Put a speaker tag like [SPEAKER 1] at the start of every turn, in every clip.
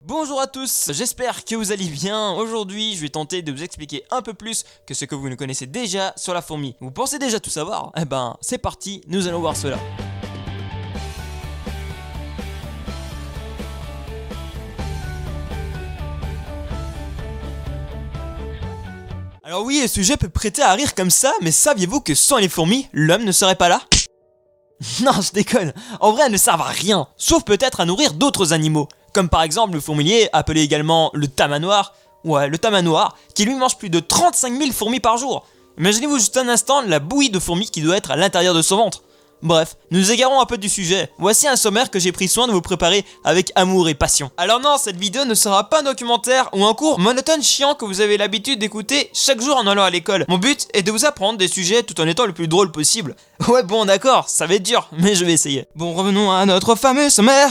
[SPEAKER 1] Bonjour à tous, j'espère que vous allez bien. Aujourd'hui, je vais tenter de vous expliquer un peu plus que ce que vous ne connaissez déjà sur la fourmi. Vous pensez déjà tout savoir? Eh ben, c'est parti, nous allons voir cela. Alors oui, le sujet peut prêter à rire comme ça, mais saviez-vous que sans les fourmis, l'homme ne serait pas là? Non, je déconne. En vrai, elles ne servent à rien, sauf peut-être à nourrir d'autres animaux, comme par exemple le fourmilier, appelé également le tamanoir, le tamanoir, qui lui mange plus de 35 000 fourmis par jour. Imaginez-vous juste un instant la bouillie de fourmis qui doit être à l'intérieur de son ventre. Bref, nous égarons un peu du sujet. Voici un sommaire que j'ai pris soin de vous préparer avec amour et passion. Alors non, cette vidéo ne sera pas un documentaire ou un cours monotone chiant que vous avez l'habitude d'écouter chaque jour en allant à l'école. Mon but est de vous apprendre des sujets tout en étant le plus drôle possible. Ouais bon d'accord, ça va être dur, mais je vais essayer. Bon, revenons à notre fameux sommaire.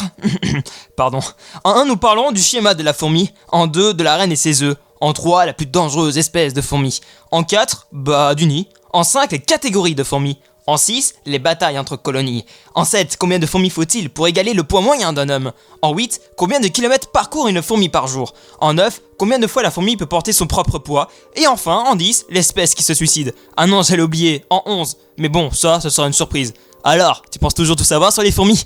[SPEAKER 1] Pardon. En 1, nous parlerons du schéma de la fourmi. En 2, de la reine et ses œufs. En 3, la plus dangereuse espèce de fourmi. En 4, du nid. En 5, les catégories de fourmis. En 6, les batailles entre colonies. En 7, combien de fourmis faut-il pour égaler le poids moyen d'un homme? En 8, combien de kilomètres parcourt une fourmi par jour? En 9, combien de fois la fourmi peut porter son propre poids? Et enfin, en 10, l'espèce qui se suicide. Ah non, j'allais oublier, en 11. Mais bon, ça, ce sera une surprise. Alors, tu penses toujours tout savoir sur les fourmis?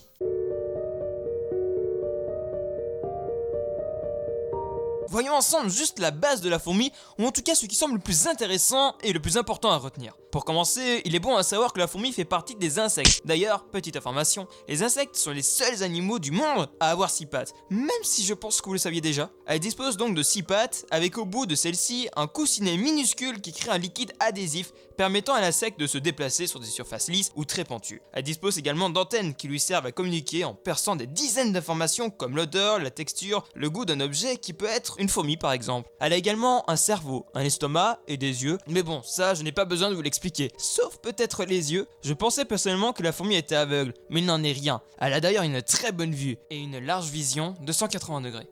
[SPEAKER 1] Voyons ensemble juste la base de la fourmi, ou en tout cas ce qui semble le plus intéressant et le plus important à retenir. Pour commencer, il est bon à savoir que la fourmi fait partie des insectes. D'ailleurs, petite information, les insectes sont les seuls animaux du monde à avoir 6 pattes, même si je pense que vous le saviez déjà. Elle dispose donc de 6 pattes, avec au bout de celle-ci un coussinet minuscule qui crée un liquide adhésif permettant à l'insecte de se déplacer sur des surfaces lisses ou très pentues. Elle dispose également d'antennes qui lui servent à communiquer en perçant des dizaines d'informations comme l'odeur, la texture, le goût d'un objet qui peut être une fourmi par exemple. Elle a également un cerveau, un estomac et des yeux, mais bon, ça je n'ai pas besoin de vous l'expliquer. Sauf peut-être les yeux. Je pensais personnellement que la fourmi était aveugle, mais il n'en est rien. Elle a d'ailleurs une très bonne vue et une large vision de 180 degrés.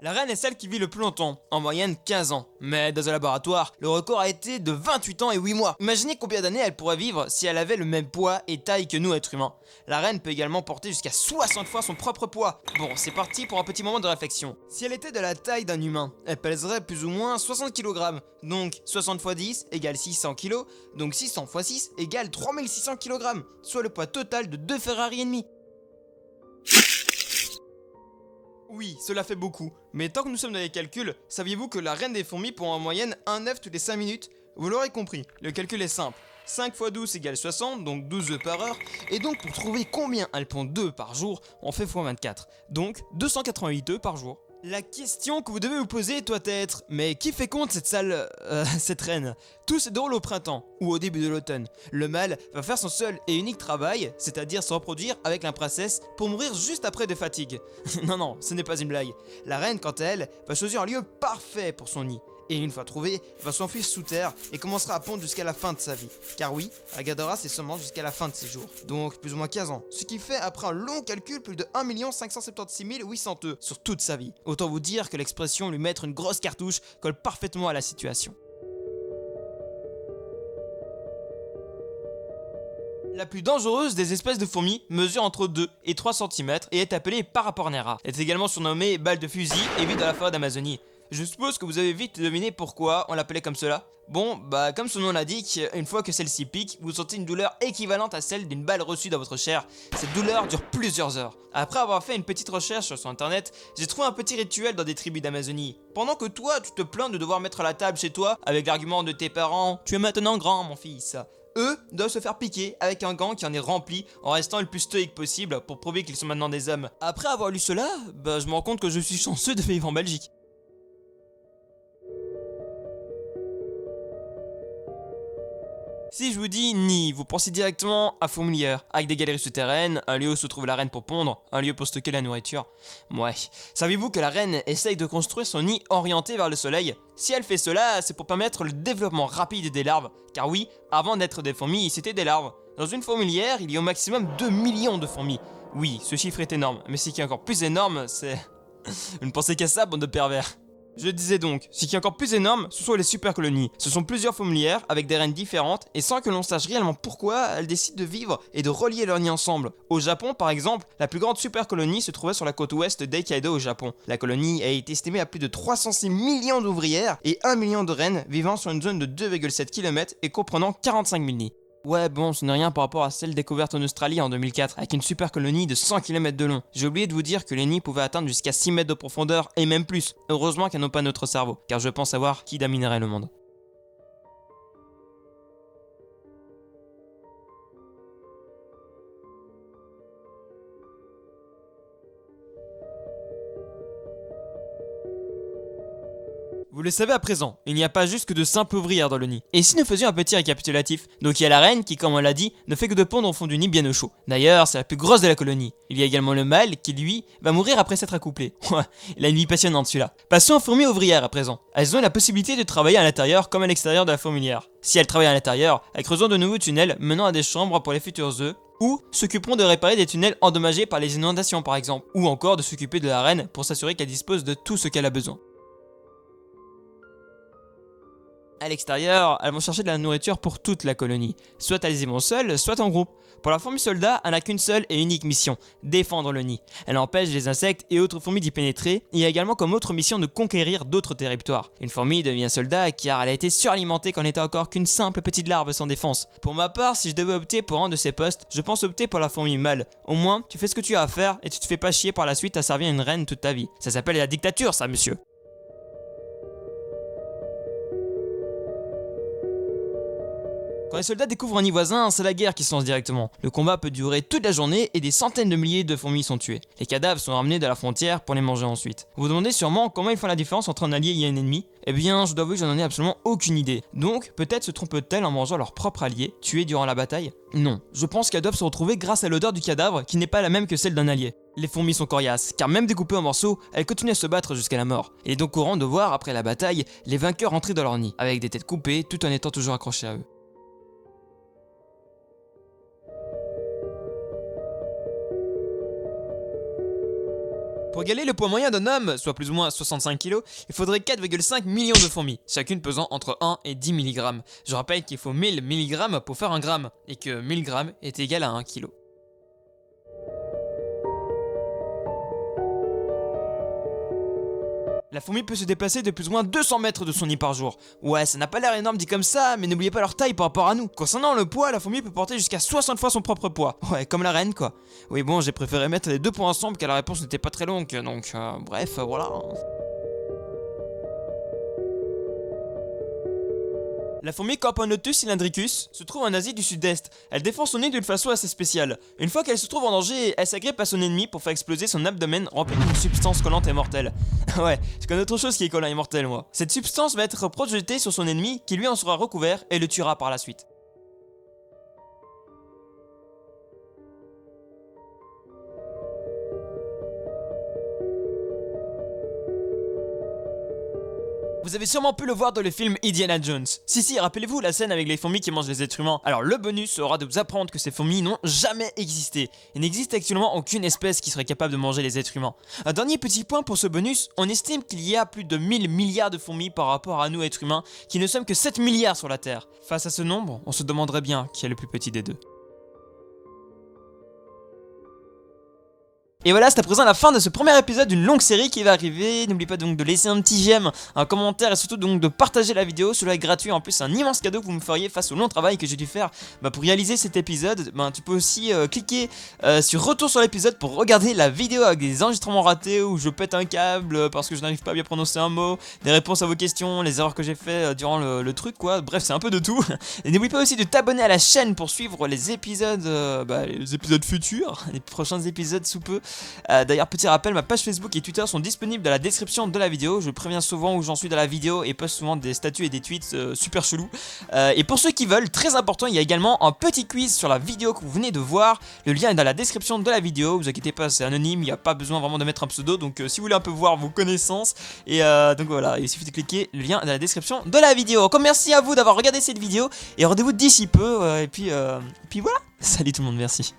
[SPEAKER 1] La reine est celle qui vit le plus longtemps, en moyenne 15 ans. Mais dans un laboratoire, le record a été de 28 ans et 8 mois. Imaginez combien d'années elle pourrait vivre si elle avait le même poids et taille que nous êtres humains. La reine peut également porter jusqu'à 60 fois son propre poids. Bon, c'est parti pour un petit moment de réflexion. Si elle était de la taille d'un humain, elle pèserait plus ou moins 60 kg. Donc 60 x 10 égale 600 kg, donc 600 x 6 égale 3600 kg, soit le poids total de 2 Ferrari et demi. Oui, cela fait beaucoup, mais tant que nous sommes dans les calculs, saviez-vous que la reine des fourmis pond en moyenne un œuf toutes les 5 minutes? Vous l'aurez compris, le calcul est simple. 5 x 12 égale 60, donc 12 œufs par heure, et donc pour trouver combien elle pond d'œufs par jour, on fait x 24, donc 288 œufs par jour. La question que vous devez vous poser doit être, mais qui féconde cette reine? Tout se déroule au printemps, ou au début de l'automne. Le mâle va faire son seul et unique travail, c'est-à-dire se reproduire avec la princesse pour mourir juste après de fatigue. Non, ce n'est pas une blague. La reine, quant à elle, va choisir un lieu parfait pour son nid. Et une fois trouvé, va s'enfuir sous terre et commencera à pondre jusqu'à la fin de sa vie. Car oui, elle gardera ses semences jusqu'à la fin de ses jours. Donc plus ou moins 15 ans. Ce qui fait, après un long calcul, plus de 1 576 800 œufs sur toute sa vie. Autant vous dire que l'expression lui mettre une grosse cartouche colle parfaitement à la situation. La plus dangereuse des espèces de fourmis mesure entre 2 et 3 cm et est appelée Parapornera. Elle est également surnommée balle de fusil et vit dans la forêt d'Amazonie. Je suppose que vous avez vite deviné pourquoi on l'appelait comme cela. Bon, comme son nom l'indique, une fois que celle-ci pique, vous sentez une douleur équivalente à celle d'une balle reçue dans votre chair. Cette douleur dure plusieurs heures. Après avoir fait une petite recherche sur internet, j'ai trouvé un petit rituel dans des tribus d'Amazonie. Pendant que toi, tu te plains de devoir mettre la table chez toi, avec l'argument de tes parents « Tu es maintenant grand, mon fils », eux doivent se faire piquer avec un gant qui en est rempli en restant le plus stoïque possible pour prouver qu'ils sont maintenant des hommes. Après avoir lu cela, je me rends compte que je suis chanceux de vivre en Belgique. Si je vous dis nid, vous pensez directement à fourmilière, avec des galeries souterraines, un lieu où se trouve la reine pour pondre, un lieu pour stocker la nourriture. Ouais. Saviez-vous que la reine essaye de construire son nid orienté vers le soleil? Si elle fait cela, c'est pour permettre le développement rapide des larves. Car oui, avant d'être des fourmis, c'était des larves. Dans une fourmilière, il y a au maximum 2 millions de fourmis. Oui, ce chiffre est énorme, mais ce qui est encore plus énorme, c'est... Vous ne pensez qu'à ça, bande de pervers. Je disais donc, ce qui est encore plus énorme, ce sont les super colonies. Ce sont plusieurs fourmilières avec des reines différentes et sans que l'on sache réellement pourquoi elles décident de vivre et de relier leurs nids ensemble. Au Japon par exemple, la plus grande super colonie se trouvait sur la côte ouest d'Hokkaido au Japon. La colonie a été estimée à plus de 306 millions d'ouvrières et 1 million de reines vivant sur une zone de 2,7 km et comprenant 45 000 nids. Ouais bon, ce n'est rien par rapport à celle découverte en Australie en 2004, avec une super colonie de 100 km de long. J'ai oublié de vous dire que les nids pouvaient atteindre jusqu'à 6 mètres de profondeur et même plus. Heureusement qu'elles n'ont pas notre cerveau, car je pense savoir qui dominerait le monde. Vous le savez à présent, il n'y a pas juste que de simples ouvrières dans le nid. Et si nous faisions un petit récapitulatif? Donc il y a la reine qui, comme on l'a dit, ne fait que de pondre au fond du nid bien au chaud. D'ailleurs, c'est la plus grosse de la colonie. Il y a également le mâle qui, lui, va mourir après s'être accouplé. Ouais, il a une vie passionnante celui-là. Passons aux fourmis ouvrières à présent. Elles ont la possibilité de travailler à l'intérieur comme à l'extérieur de la fourmilière. Si elles travaillent à l'intérieur, elles creuseront de nouveaux tunnels menant à des chambres pour les futurs œufs, ou s'occuperont de réparer des tunnels endommagés par les inondations par exemple, ou encore de s'occuper de la reine pour s'assurer qu'elle dispose de tout ce qu'elle a besoin. À l'extérieur, elles vont chercher de la nourriture pour toute la colonie. Soit elles y vont seules, soit en groupe. Pour la fourmi soldat, elle n'a qu'une seule et unique mission, défendre le nid. Elle empêche les insectes et autres fourmis d'y pénétrer, et il y a également comme autre mission de conquérir d'autres territoires. Une fourmi devient soldat car elle a été suralimentée quand elle n'était encore qu'une simple petite larve sans défense. Pour ma part, si je devais opter pour un de ces postes, je pense opter pour la fourmi mâle. Au moins, tu fais ce que tu as à faire et tu te fais pas chier par la suite à servir une reine toute ta vie. Ça s'appelle la dictature ça, monsieur. Quand les soldats découvrent un nid voisin, c'est la guerre qui se lance directement. Le combat peut durer toute la journée et des centaines de milliers de fourmis sont tuées. Les cadavres sont ramenés de la frontière pour les manger ensuite. Vous vous demandez sûrement comment ils font la différence entre un allié et un ennemi? Eh bien, je dois avouer que j'en ai absolument aucune idée. Donc, peut-être se trompent-elles en mangeant leur propre allié, tué durant la bataille? Non, je pense qu'elles doivent se retrouver grâce à l'odeur du cadavre qui n'est pas la même que celle d'un allié. Les fourmis sont coriaces, car même découpées en morceaux, elles continuent à se battre jusqu'à la mort. Il est donc courant de voir, après la bataille, les vainqueurs entrer dans leur nid, avec des têtes coupées tout en étant toujours accrochés à eux. Pour égaler le poids moyen d'un homme, soit plus ou moins 65 kg, il faudrait 4,5 millions de fourmis, chacune pesant entre 1 et 10 mg. Je rappelle qu'il faut 1000 mg pour faire un gramme, et que 1000 g est égal à 1 kg. La fourmi peut se déplacer de plus ou moins 200 mètres de son nid par jour. Ouais, ça n'a pas l'air énorme dit comme ça, mais n'oubliez pas leur taille par rapport à nous. Concernant le poids, la fourmi peut porter jusqu'à 60 fois son propre poids. Ouais, comme la reine quoi. Oui bon, j'ai préféré mettre les deux points ensemble car la réponse n'était pas très longue, donc bref, voilà. La fourmi Camponotus cylindricus se trouve en Asie du Sud-Est. Elle défend son nid d'une façon assez spéciale. Une fois qu'elle se trouve en danger, elle s'agrippe à son ennemi pour faire exploser son abdomen rempli d'une substance collante et mortelle. Ouais, je connais autre chose qui est collant et mortel moi. Cette substance va être projetée sur son ennemi qui lui en sera recouvert et le tuera par la suite. Vous avez sûrement pu le voir dans le film Indiana Jones. Si, rappelez-vous la scène avec les fourmis qui mangent les êtres humains. Alors le bonus sera de vous apprendre que ces fourmis n'ont jamais existé. Il n'existe actuellement aucune espèce qui serait capable de manger les êtres humains. Un dernier petit point pour ce bonus, on estime qu'il y a plus de 1000 milliards de fourmis par rapport à nous êtres humains, qui ne sommes que 7 milliards sur la Terre. Face à ce nombre, on se demanderait bien qui est le plus petit des deux. Et voilà, c'est à présent la fin de ce premier épisode d'une longue série qui va arriver. N'oublie pas donc de laisser un petit j'aime, un commentaire et surtout donc de partager la vidéo. Cela est gratuit, en plus c'est un immense cadeau que vous me feriez face au long travail que j'ai dû faire pour réaliser cet épisode. Tu peux aussi cliquer sur retour sur l'épisode pour regarder la vidéo avec des enregistrements ratés où je pète un câble parce que je n'arrive pas à bien prononcer un mot, des réponses à vos questions, les erreurs que j'ai fait durant le truc quoi. Bref, c'est un peu de tout. Et n'oublie pas aussi de t'abonner à la chaîne pour suivre les épisodes futurs, les prochains épisodes sous peu. D'ailleurs, petit rappel, ma page Facebook et Twitter sont disponibles dans la description de la vidéo. Je préviens souvent où j'en suis dans la vidéo et poste souvent des statuts et des tweets super chelous. Et pour ceux qui veulent, très important, il y a également un petit quiz sur la vidéo que vous venez de voir. Le lien est dans la description de la vidéo. Vous inquiétez pas, c'est anonyme, il n'y a pas besoin vraiment de mettre un pseudo. Donc si vous voulez un peu voir vos connaissances, et donc voilà, il suffit de cliquer le lien dans la description de la vidéo. Encore merci à vous d'avoir regardé cette vidéo et rendez-vous d'ici peu. Et puis voilà, salut tout le monde, merci.